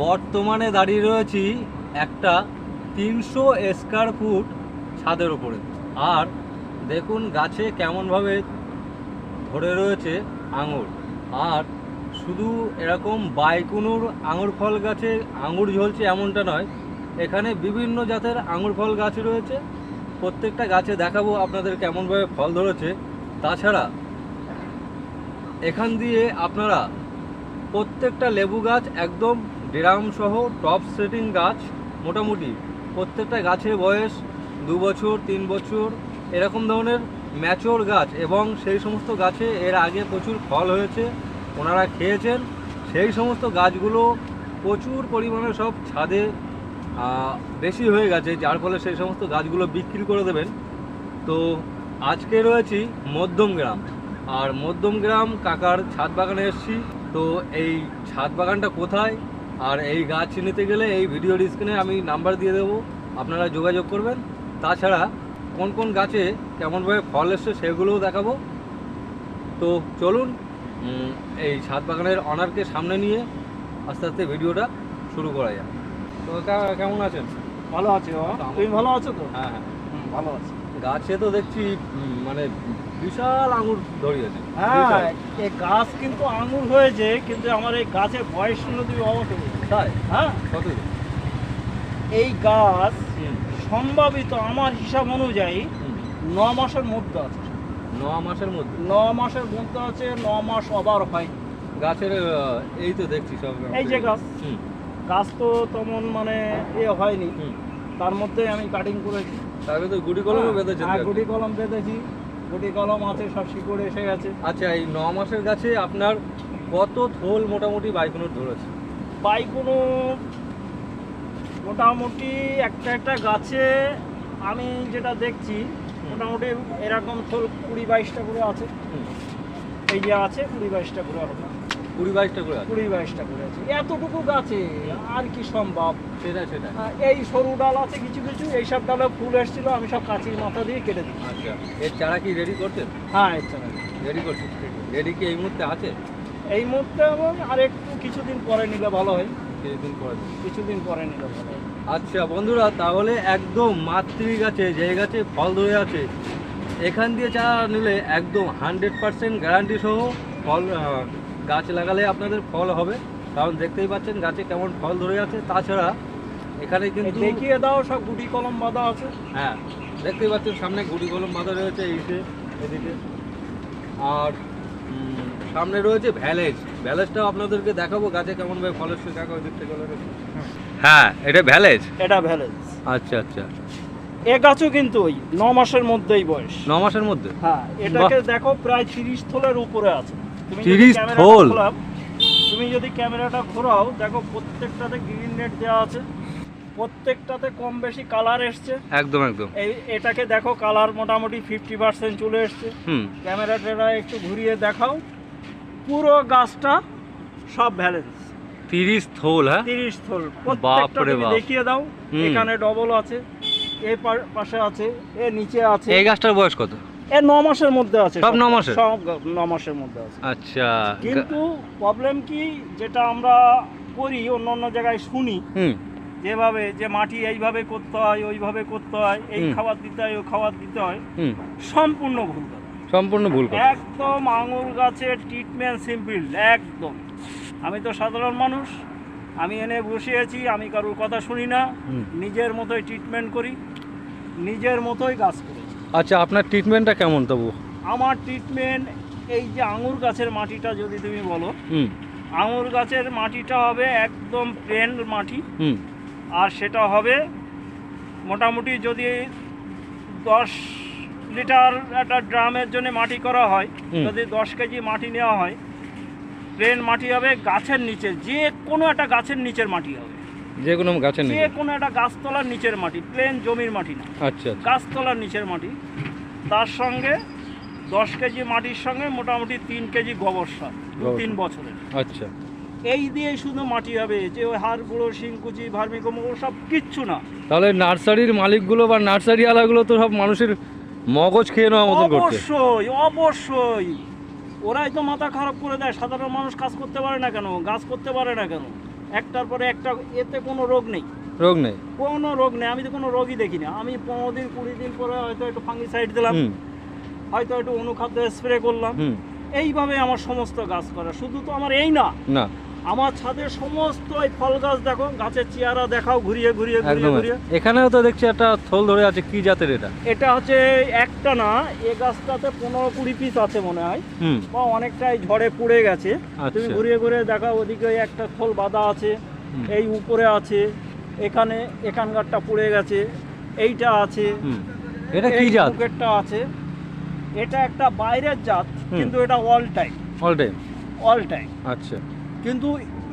বর্তমানে দাঁড়িয়ে রয়েছি একটা 300 স্কয়ার ফুট ছাদের উপরে। আর দেখুন গাছে কেমনভাবে ধরে রয়েছে আঙুর। আর শুধু এরকম বাইকুনুর আঙুর ফল গাছে আঙুর ঝলছে এমনটা নয়, এখানে বিভিন্ন জাতের আঙুর ফল গাছ রয়েছে। প্রত্যেকটা গাছে দেখাবো আপনাদের কেমনভাবে ফল ধরেছে। তাছাড়া এখান দিয়ে আপনারা প্রত্যেকটা লেবু গাছ একদম ড্রাম সহ টপ সেটিং গাছ, মোটামুটি প্রত্যেকটা গাছের বয়স 2 বছর 3 বছর এরকম ধরনের ম্যাচিওর গাছ, এবং সেই সমস্ত গাছে এর আগে প্রচুর ফল হয়েছে, ওনারা খেয়েছেন। সেই সমস্ত গাছগুলো প্রচুর পরিমাণে সব ছাদে বেশি হয়ে গেছে, যার ফলে সেই সমস্ত গাছগুলো বিক্রি করে দেবেন। তো আজকে রয়েছি মধ্যমগ্রাম, আর মধ্যমগ্রাম কাকার ছাদ বাগানে এসেছি। তো এই ছাদ বাগানটা কোথায় আর এই গাছ নিতে গেলে এই ভিডিওর স্ক্রিনে আমি নাম্বার দিয়ে দেবো, আপনারা যোগাযোগ করবেন। তাছাড়া কোন কোন গাছে কেমনভাবে ফল এসছে সেগুলোও দেখাবো। তো চলুন এই ছাদ বাগানের অনারকে সামনে নিয়ে আস্তে আস্তে ভিডিওটা শুরু করা যায়। তো কেমন আছেন? ভালো আছি বাবা, তুমি ভালো আছো তো? হ্যাঁ হ্যাঁ ভালো আছি। গাছে তো দেখছি মানে বিশাল আঙুর ধরিয়েছে। হ্যাঁ, এই গাছ কিন্তু আঙুর হয়েছে, কিন্তু আমার এই গাছের বয়স শুনে তুমি অবাক হবে। তাই? হ্যাঁ, কত? এই গাছ সম্ভাবিত আমার হিসাব অনুযায়ী 9 মাসের মধ্যে আছে। 9 মাসের মধ্যে? 9 মাসের মধ্যে আছে, 9 মাস ওভার হয় গাছের এই তো দেখছি সব। এই যে গাছ, গাছ তো তেমন মানে হয়নি, তার মধ্যে আমি কাটিং করেছি। তার ভিতরে গুটি কলমও বেঁধেছে? হ্যাঁ, গুটি কলম বেঁধেছি, গুটি কলম আছে, সব শিকড় এসে গেছে। আচ্ছা, এই 9 মাসের গাছে আপনার কত থোল মোটামুটি বাইকুনুর ধরেছে? বাইকুনুর মোটামুটি একটা একটা গাছে আমি যেটা দেখছি মোটামুটি এরকম থোল 20-22টা করে আছে। এই যে আছে 20-22টা করে, 20-22টা করে আছে? 20-22টা করে আছে এতটুকু গাছে, আর কি সম্ভব? সেটা এই সরু ডাল আছে কিছু কিছু, এইসব ডালে ফুল এসেছিল, আমি সব কাঁচির মাথা দিয়ে কেটে দিই। আচ্ছা, এর চারা কি রেডি করছেন? হ্যাঁ, এর চারা রেডি করছেন? রেডি কি এই মুহূর্তে আছে? এই মুহূর্তে এবং আর একটু কিছুদিন পরে নিলে ভালো হয়। কিছুদিন পরে নিলে ভালো হয়। আচ্ছা বন্ধুরা, তাহলে একদম মাতৃ গাছে যে গাছে ফল ধরে আছে এখান দিয়ে চারা নিলে একদম 100% গ্যারান্টি সহ ফল গাছ লাগালে আপনাদের ফল হবে। কারণ দেখতেই পাচ্ছেন গাছে কেমন ফল ধরে আছে। তাছাড়া এখানে কিন্তু দেখিয়ে দাও, সব গুটি কলম বাঁধা আছে। হ্যাঁ, দেখতেই পাচ্ছেন সামনে গুটি কলম বাঁধা রয়েছে এদিকে। আর সামনে রয়েছে ভ্যালেজটাও আপনাদেরকে দেখাবো গাছে কেমনভাবে ফল এসছে। দেখা ওই দিক থেকে। হ্যাঁ, এটা ভ্যালেজ। আচ্ছা আচ্ছা, এ গাছও কিন্তু ওই 9 মাসের মধ্যেই বয়স। 9 মাসের মধ্যে? হ্যাঁ, এটাকে দেখো প্রায় 30 থলের উপরে আছে। 30 থল? তুমি যদি ক্যামেরাটা ঘোরাও দেখো, প্রত্যেকটাতে গ্রিন নেট দেওয়া আছে, প্রত্যেকটাতে কম বেশি কালার এসছে। একদম একদম। এটাকে দেখো, কালার মোটামুটি 50% চলে এসছে। ক্যামেরাটা একটু ঘুরিয়ে দেখাও, পুরো গাছটা সব ব্যালেন্স। 30 থল? হ্যাঁ, 30 থল প্রত্যেকটা। তুমি দেখিয়ে দাও, এখানে ডবল আছে, এই পাশে আছে, এর নিচে আছে। এই গাছটার বয়স কত? এর 9 মাসের মধ্যে আছে। সব 9 মাসের? সব 9 মাসের মধ্যে আছে। আচ্ছা, কিন্তু প্রবলেম কি, যেটা আমরা করি অন্য জায়গায় শুনি, যেভাবে যে মাটি এইভাবে করতে হয়, ওইভাবে করতে হয়, এই খাবার দিতে হয়, ওই খাবার দিতে হয়, সম্পূর্ণ ভুল। সম্পূর্ণ ভুল। একদম আঙুর গাছের ট্রিটমেন্ট সিম্পল একদম। আমি তো সাধারণ মানুষ, আমি এনে বসিয়েছি, আমি কারোর কথা শুনি না, নিজের মতোই ট্রিটমেন্ট করি, নিজের মতোই গাছ করি। আচ্ছা, আপনার ট্রিটমেন্টটা কেমন তবু? আমার ট্রিটমেন্ট, এই যে আঙুর গাছের মাটিটা যদি তুমি বলো, আঙুর গাছের মাটিটা হবে একদম প্লেন মাটি। আর সেটা হবে মোটামুটি যদি 10 লিটার একটা ড্রামের জন্য মাটি করা হয়, যদি 10 কেজি মাটি নেওয়া হয়, প্লেন মাটি হবে গাছের নিচে, যে কোনো একটা গাছের নিচের মাটি হবে, যে কোনো গাছের নিচে, যে কোনো একটা গাছতলার নিচের মাটি, প্লেন জমির মাটি না। আচ্ছা, গাছতলার নিচের মাটি। তার সঙ্গে 10 কেজি মাটির সঙ্গে মোটামুটি 3 কেজি গোবর সার 3 বছরের। আচ্ছা, এই দিয়ে শুধু মাটি হবে, যে ওই হাড় গুঁড়ো, শিংকুচি, ভার্মিকম্পোস্ট সব কিচ্ছু না। তাহলে নার্সারির মালিকগুলো বা নার্সারি আলাগুলো তো সব মানুষের মগজ খেয়ে নেওয়ার মতো করছে। অবশ্যই ওরাই তো মাথা খারাপ করে দেয়। সাধারণ মানুষ কাজ করতে পারে না কেন, গাছ করতে পারে না কেন? একটার পরে একটা, এতে কোনো রোগ নেই, রোগ নেই, কোনো রোগ নেই। আমি তো কোনো রোগই দেখি না। আমি 15 দিন 20 দিন পরে হয়তো একটু ফাঙ্গিসাইড দিলাম, হয়তো একটু অনুখাদ্য স্প্রে করলাম, এইভাবে আমার সমস্ত গাছ করা। শুধু তো আমার এই না, না আমার ছাদে সমস্ত এই ফল গাছ দেখো, গাছের চেহারা দেখাও ঘুরিয়ে ঘুরিয়ে ঘুরিয়ে ঘুরিয়ে। এখানেও তো দেখছি একটা থল ধরে আছে, কি জাতের এটা? এটা হচ্ছে একটা না, এই গাছটাতে 15-20 পিস আছে মনে হয়, বা অনেকটাই ঝড়ে পড়ে গেছে। তুমি ঘুরিয়ে ঘুরিয়ে দেখাও, ওদিকে একটা থল বাঁধা আছে, এই উপরে আছে, এখানে এখানকারটা পড়ে গেছে, এইটা আছে, এটা কি জাত? পকেটটা আছে। এটা একটা বাইরের জাত, কিন্তু এটা all time, all time, all time. আচ্ছা, কিন্তু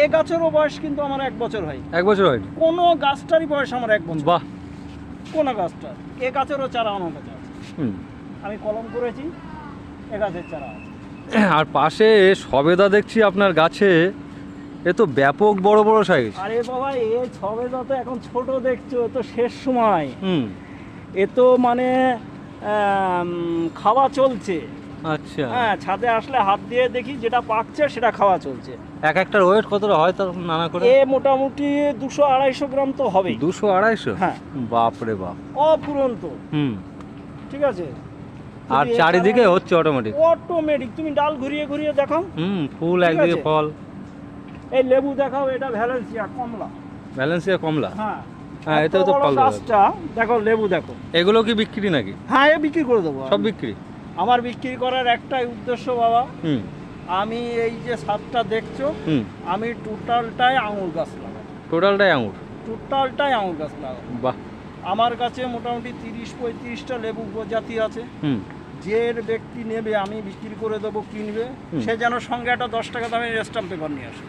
এ গাছেরও বয়স কিন্তু আমার 1 বছর হয়। 1 বছর হয়? কোনো গাছটারই বয়স আমার 1 বছর। বাহ, কোনো গাছটার, এ গাছেরও চারা আমার কাছে আছে, আমি কলম করেছি, এ গাছের চারা আছে। আর পাশে সবেদা দেখছি আপনার গাছে, এ তো ব্যাপক বড় বড় সাইজ। আরে বাবা, এ সবেদা তো এখন ছোট দেখছো, এ তো শেষ সময়, এ তো মানে খাওয়া চলছে। আচ্ছা, হ্যাঁ, ছাদে আসলে হাত দিয়ে দেখি, যেটা পাকছে সেটা খাওয়া চলছে। এক একটার ওয়েট কতটা হয় তার নানা করে? এ মোটামুটি 200-250 গ্রাম তো হবে। 200-250? হ্যাঁ। বাপ রে বাপ, অফুরন্ত। ঠিক আছে। আর চারিদিকে হচ্ছে অটোমেটিক? অটোমেটিক। তুমি ডাল ঘুরিয়ে ঘুরিয়ে দেখো, ফুল একদিকে, ফল। এই লেবু দেখাও, এটা ভ্যালেন্সিয়া কমলা। ভ্যালেন্সিয়া কমলা? হ্যাঁ, হ্যাঁ, এটাও তো ফল। গাছটা দেখো, লেবু দেখো। এগুলো কি বিক্রি নাকি? হ্যাঁ, এ বিক্রি করে দেবো। সব বিক্রি? আমার বিক্রি করার একটাই উদ্দেশ্য বাবা, আমি এই যে ছাদটা দেখছো, আমি টোটালটাই আঙুর গাছ লাগাবো। টোটালটাই আঙুর? টোটালটাই আঙুর গাছ লাগাবো। বাহ। আমার কাছে মোটামুটি 30-35টা লেবু প্রজাতি আছে। যে ব্যক্তি নেবে আমি বিক্রি করে দেবো, কিনবে, সে যেন সঙ্গে একটা 10 টাকা দামের স্ট্যাম্প পেপার নিয়ে আসে।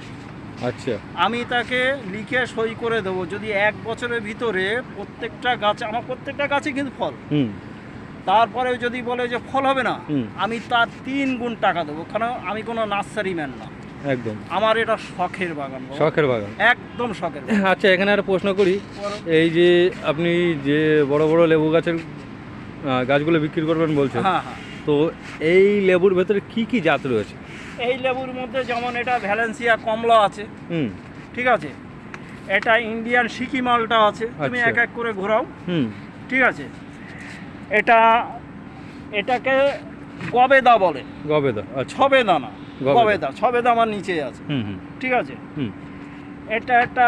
আচ্ছা, আমি তাকে লিখে সই করে দেবো, যদি 1 বছরের ভিতরে প্রত্যেকটা গাছে, আমার প্রত্যেকটা গাছে কিন্তু ফল, তারপরেও যদি বলে যে ফল হবে না, আমি তার 3 গুণ টাকা দেবো। কারণ আমি কোনো নার্সারি ম্যান না, একদম আমার এটা শখের বাগান। শখের বাগান, একদম শখের। আচ্ছা, এখানে একটা প্রশ্ন করি, এই যে আপনি যে বড় বড় লেবু গাছের গাছগুলো বিক্রি করবেন বলছেন, হ্যাঁ হ্যাঁ, তো এই লেবুর ভেতরে কি কি জাত রয়েছে? এই লেবুর মধ্যে যেমন এটা ভ্যালেন্সিয়া কমলা আছে, ঠিক আছে, এটা ইন্ডিয়ান সিকিমালটা আছে, তুমি এক এক করে ঘোরাও, ঠিক আছে। এটাকে গবেদা বলে। গবেদা? ছবেদা না, গবেদা। ছবেদা আমার নিচে আছে, ঠিক আছে। এটা একটা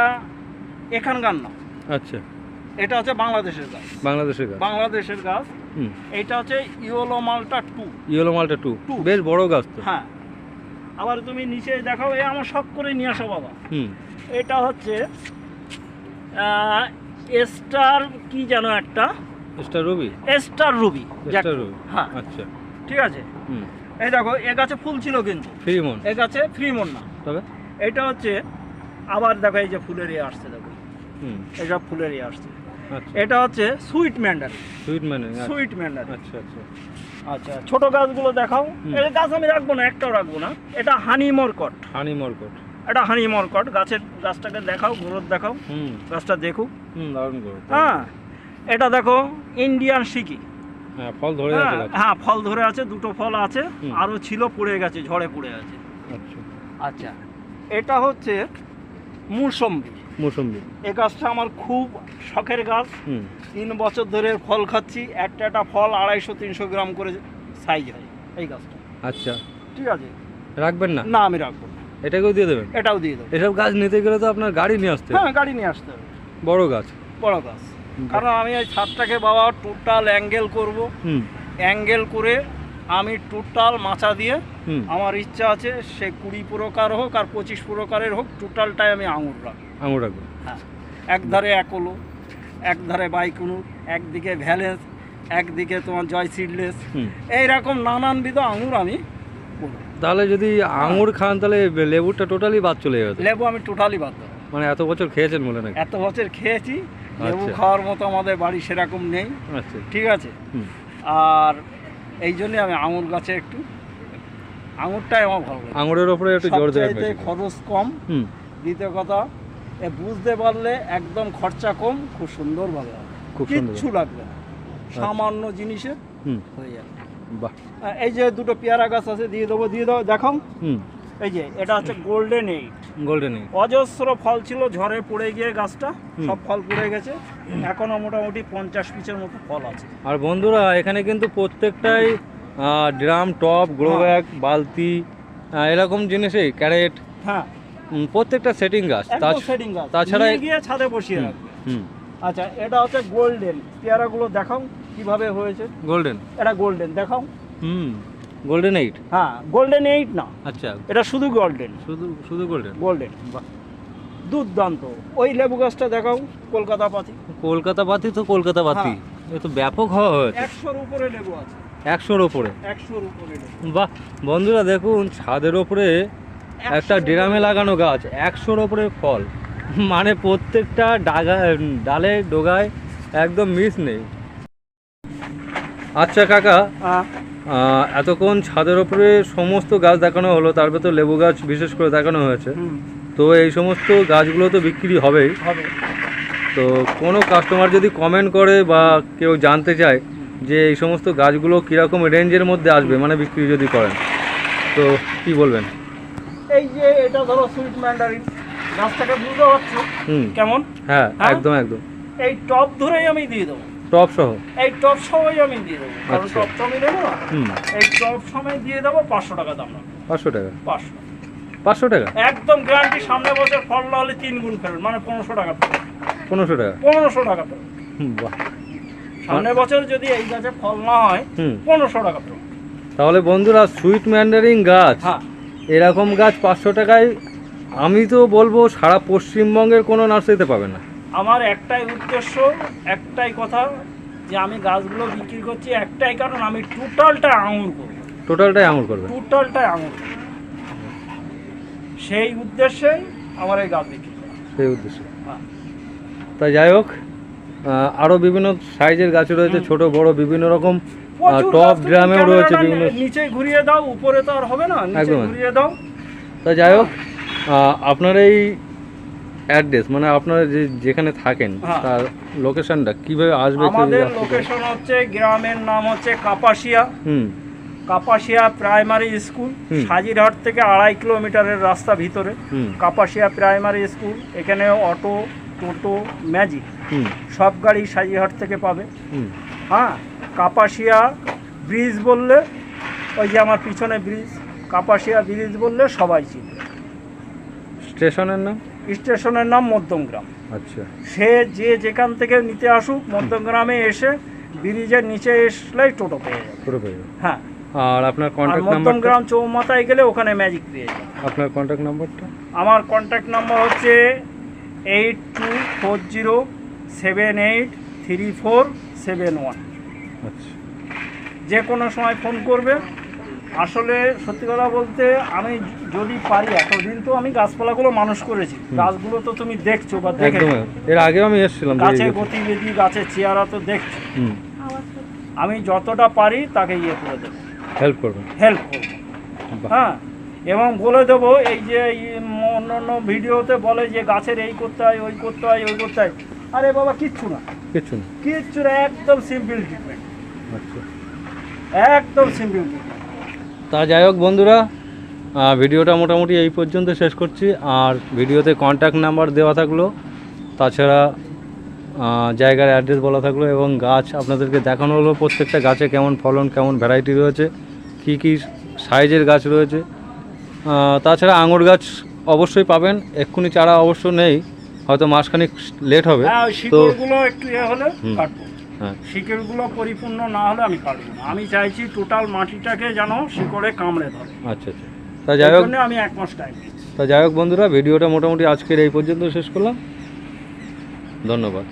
এখানকার না, আচ্ছা, এটা হচ্ছে বাংলাদেশের গাছ। বাংলাদেশের গাছ। এটা হচ্ছে ইয়েলো মালটা 2। ইয়েলো মালটা 2 বেশ বড় গাছ তো। হ্যাঁ, আবার তুমি নিচে দেখাও, এ আমার শখ করে নিয়ে আসো বাবা। এটা হচ্ছে স্টার কি জানো একটা, স্টার রুবি। হ্যাঁ, আচ্ছা, ঠিক আছে। এই দেখো, এ গাছে ফুল ছিল কিন্তু ফ্রিমন, এ গাছে ফ্রিমন না, তবে এটা হচ্ছে আবার দেখো, এই যে ফুলের ইয়ে আসছে, দেখো এটা ফুলের ইয়ে আসছে। এটা হচ্ছে সুইট ম্যান্ডারি। আচ্ছা আচ্ছা আচ্ছা, ছোট গাছগুলো দেখাও। এই গাছ আমি রাখবো না, একটাও রাখবো না। এটা হানি মরকট। এটা হানি মরকট। গাছটাকে দেখাও, গ্রোথ দেখাও, গাছটা দেখো। হ্যাঁ, এটা দেখো ইন্ডিয়ান সিকি। ফল ধরে আছে। হ্যাঁ, ফল ধরে আছে, 2টো ফল আছে, আরো ছিল, পড়ে গেছে, ঝড়ে পড়ে আছে। আচ্ছা, এটা হচ্ছে মৌসম্বি। এই গাছটা আমার খুব শখের গাছ। 3 বছর ধরে ফল খাচ্ছি, একটা ফল 250-300 গ্রাম করে সাইজ হয় এই গাছটা। আচ্ছা, ঠিক আছে। রাখবেন না? না, আমি রাখবো না। এটাকেও দিয়ে দেবেন? এটাও দিয়ে দেবো। এসব গাছ নিতে গেলে তো আপনার গাড়ি নিয়ে আসতে হবে। হ্যাঁ, গাড়ি নিয়ে আসতে হবে। বড় গাছ। কারণ আমি এই ছাদটাকে বাবা টোটাল অ্যাঙ্গেল করব। অ্যাঙ্গেল করে আমি টোটাল মাচা দিয়ে, আমার ইচ্ছা আছে সে 20 প্রকার হোক আর 25 প্রকারের হোক, টোটালটাই আমি আঙুর রাখবো। হ্যাঁ, একধারে একলো, একধারে বাইকুনুর, একদিকে ভ্যালেন্স, একদিকে তোমার জয় সিডলেস, এইরকম নানানবিধ আঙুর আমি করব। তাহলে যদি আঙুর খান, তাহলে লেবুটা টোটালি বাদ চলে যাবে? লেবু আমি টোটালি বাদ দেবো। মানে এত বছর খেয়েছেন বলে নাকি? এত বছর খেয়েছি, লেবু খাওয়ার মতো আমাদের বাড়ি সেরকম নেই। আচ্ছা, ঠিক আছে। আর এই জন্যে আমি আঙুর গাছে একটু, আঙুরটাই আমার ভালো লাগে। আঙুরের উপরে একটু জোর দেবেন, খরচ কম। দ্বিতীয় কথা, বুঝতে পারলে একদম খরচা কম, খুব সুন্দরভাবে হবে, কিচ্ছু লাগবে না, সামান্য জিনিসে হয়ে যাবে। বাহ। এই যে 2টো পেয়ারা গাছ আছে, দিয়ে দেবো, দেখাও। এই যে এটা হচ্ছে গোল্ডেন 8। Golden eight. অজস্র ফল ছিল, ঝড়ে পড়ে গিয়ে গাছটা সব ফল পড়ে গেছে, এখনো মোটামুটি 50 পিসের মতো ফল আছে। আর বন্ধুরা এখানে কিন্তু প্রত্যেকটাই ড্রাম, টপ, গ্রো ব্যাগ, বালতি এরকম জিনিসই, ক্যারেট, হ্যাঁ প্রত্যেকটা সেটিং গাছ। একদম সেটিং গাছ, তাছাড়া নিয়ে গিয়ে ছাদে বসিয়ে রাখবে। আচ্ছা, এটা হচ্ছে গোল্ডেন। পেয়ারাগুলো দেখাও কিভাবে হয়েছে। গোল্ডেন, এটা গোল্ডেন দেখাও। Golden eight. হ্যাঁ, গোল্ডেন 8 না, আচ্ছা, এটা শুধু গোল্ডেন। শুধু গোল্ডেন। গোল্ডেন বাহ, দুর্দান্ত। ওই লেবু গাছটা দেখাও, কলকাতা পাতি। কলকাতা পাতি তো কলকাতা পাতি, এ তো ব্যাপক হওয়া হয়েছে। 100-র উপরে লেবু আছে। 100-র উপরে? 100-র উপরে লেবু। বাহ বন্ধুরা দেখুন, ছাদের ওপরে একটা ড্রামে লাগানো গাছ, 100-র উপরে ফল, মানে প্রত্যেকটা ডালে ডোগায় একদম মিস নেই। আচ্ছা কাকা, এতক্ষণ ছাদের ওপরে সমস্ত গাছ দেখানো হলো, তার ভেতর লেবু গাছ বিশেষ করে দেখানো হয়েছে। তো এই সমস্ত গাছগুলো তো বিক্রি হবেই। তো কোনো কাস্টমার যদি কমেন্ট করে বা কেউ জানতে চায় যে এই সমস্ত গাছগুলো কীরকম রেঞ্জের মধ্যে আসবে, মানে বিক্রি যদি করেন, তো কি বলবেন? এই যে এটা ধরো সুইট ম্যান্ডারিন গাছটাকে, বুঝতে পারছো কেমন? হ্যাঁ একদম একদম। এই টপ ধরেই আমি দিয়ে দেবো, টপ সহ। এই টপ সহই আমি দিয়ে দেবো, কারণ আচ্ছা। টপ তো আমি দেবো না। এই টপ সময় দিয়ে দেবো 500 টাকা দাম না। 500 টাকা? 500 টাকা একদম গ্যারান্টি। সামনে বছর ফল না হলে 3 গুণ ফেরত, মানে 1500 টাকা। 1500 টাকা? 1500 টাকা ফেরত। বাহ, সামনে বছর যদি এই গাছে ফল না হয় 1500 টাকা ফেরত। তাহলে বন্ধুরা সুইট ম্যান্ডারিন গাছ, হ্যাঁ, এরকম গাছ 500 টাকায় আমি তো বলবো সারা পশ্চিমবঙ্গের কোনো নার্সারিতে পাবে না। আমার একটাই উদ্দেশ্য, একটাই কথা, যে আমি গাছগুলো বিক্রি করছি একটাই কারণ, আমি টোটালটাই আঙুর করবো। টোটালটাই আঙুর করবে? টোটালটাই আঙুর। সেই উদ্দেশ্যেই আমার এই গাছ বিক্রি করা। সেই উদ্দেশ্যে। তাই যাই হোক, আরও বিভিন্ন সাইজের গাছ রয়েছে, ছোট বড় বিভিন্ন রকম টপ ড্রামেও রয়েছে বিভিন্ন। নিচে ঘুরিয়ে দাও, উপরে তো আর হবে না, নিচে ঘুরিয়ে দাও। তাই যাই হোক, আপনার এই অ্যাড্রেস, মানে আপনারা যেখানে থাকেন তার লোকেশনটা কিভাবে আসবে? আমাদের লোকেশন হচ্ছে, গ্রামের নাম হচ্ছে কাপাসিয়া। কাপাসিয়া প্রাইমারি স্কুল, সাজিরহাট থেকে 2.5 কিলোমিটারের রাস্তা ভিতরে। কাপাসিয়া প্রাইমারি স্কুল, এখানে অটো, টোটো, ম্যাজিক সব গাড়ি সাজিরহাট থেকে পাবে। হ্যাঁ, কাপাসিয়া ব্রিজ বললে, ওই যে আমার পিছনে ব্রিজ, কাপাসিয়া ব্রিজ বললে সবাই চিনবে। স্টেশনের নাম? স্টেশনের নাম মধ্যমগ্রাম। আচ্ছা, সে যে যেখান থেকে নিতে আসুক, মধ্যমগ্রামে এসে ব্রিজের নিচে আসলেই টোটো পেয়ে যাবে। হ্যাঁ, আর আপনার কন্ট্যাক্ট নাম্বার? মধ্যমগ্রাম চৌমাথায় গেলে ওখানে ম্যাজিক পেয়ে যাবে। আপনার কন্ট্যাক্ট নাম্বারটা? আমার কন্ট্যাক্ট নাম্বার হচ্ছে 8240783471। আচ্ছা, যে কোনো সময় ফোন করবে। আসলে সত্যি কথা বলতে, আমি যদি পারি, এতদিন তো আমি গাছপালাগুলো মানুষ করেছি, গাছগুলো তো তুমি দেখছো বা দেখেছো, এর আগেও আমি এসেছিলাম, গাছের গতিবিধি, গাছের চেহারা তো দেখছো। আমি যতটা পারি তাকে ইয়ে করে দেবো, হেল্প করবো। হ্যাঁ, এবং বলে দেবো, এই যে অন্য ভিডিওতে বলে যে গাছের এই করতে হয়, ওই করতে হয়, ওই করতে হয়, আরে বাবা কিচ্ছু না, কিচ্ছু না, একদম সিম্পল ট্রিটমেন্ট। আচ্ছা, একদম সিম্পল ট্রিটমেন্ট। তা যাই হোক বন্ধুরা, ভিডিওটা মোটামুটি এই পর্যন্ত শেষ করছি। আর ভিডিওতে কন্ট্যাক্ট নাম্বার দেওয়া থাকলো, তাছাড়া জায়গার অ্যাড্রেস বলা থাকলো, এবং গাছ আপনাদেরকে দেখানো হলো প্রত্যেকটা গাছে কেমন ফলন, কেমন ভ্যারাইটি রয়েছে, কী কী সাইজের গাছ রয়েছে। তাছাড়া আঙুর গাছ অবশ্যই পাবেন, এক্ষুনি চারা অবশ্য নেই, হয়তো মাসখানিক লেট হবে। তো একটু ইয়ে হলে কাটবো। হ্যাঁ, শিকড়গুলো পরিপূর্ণ না হলে আমি কাটবো না। আমি চাইছি টোটাল মাটিটাকে যেন শিকড়ে কামড়ে ধরে। আচ্ছা আচ্ছা, তা যাই হোক, আমি 1 মাস টাইম। তা যাই হোক বন্ধুরা, ভিডিওটা মোটামুটি আজকের এই পর্যন্ত শেষ করলাম। ধন্যবাদ।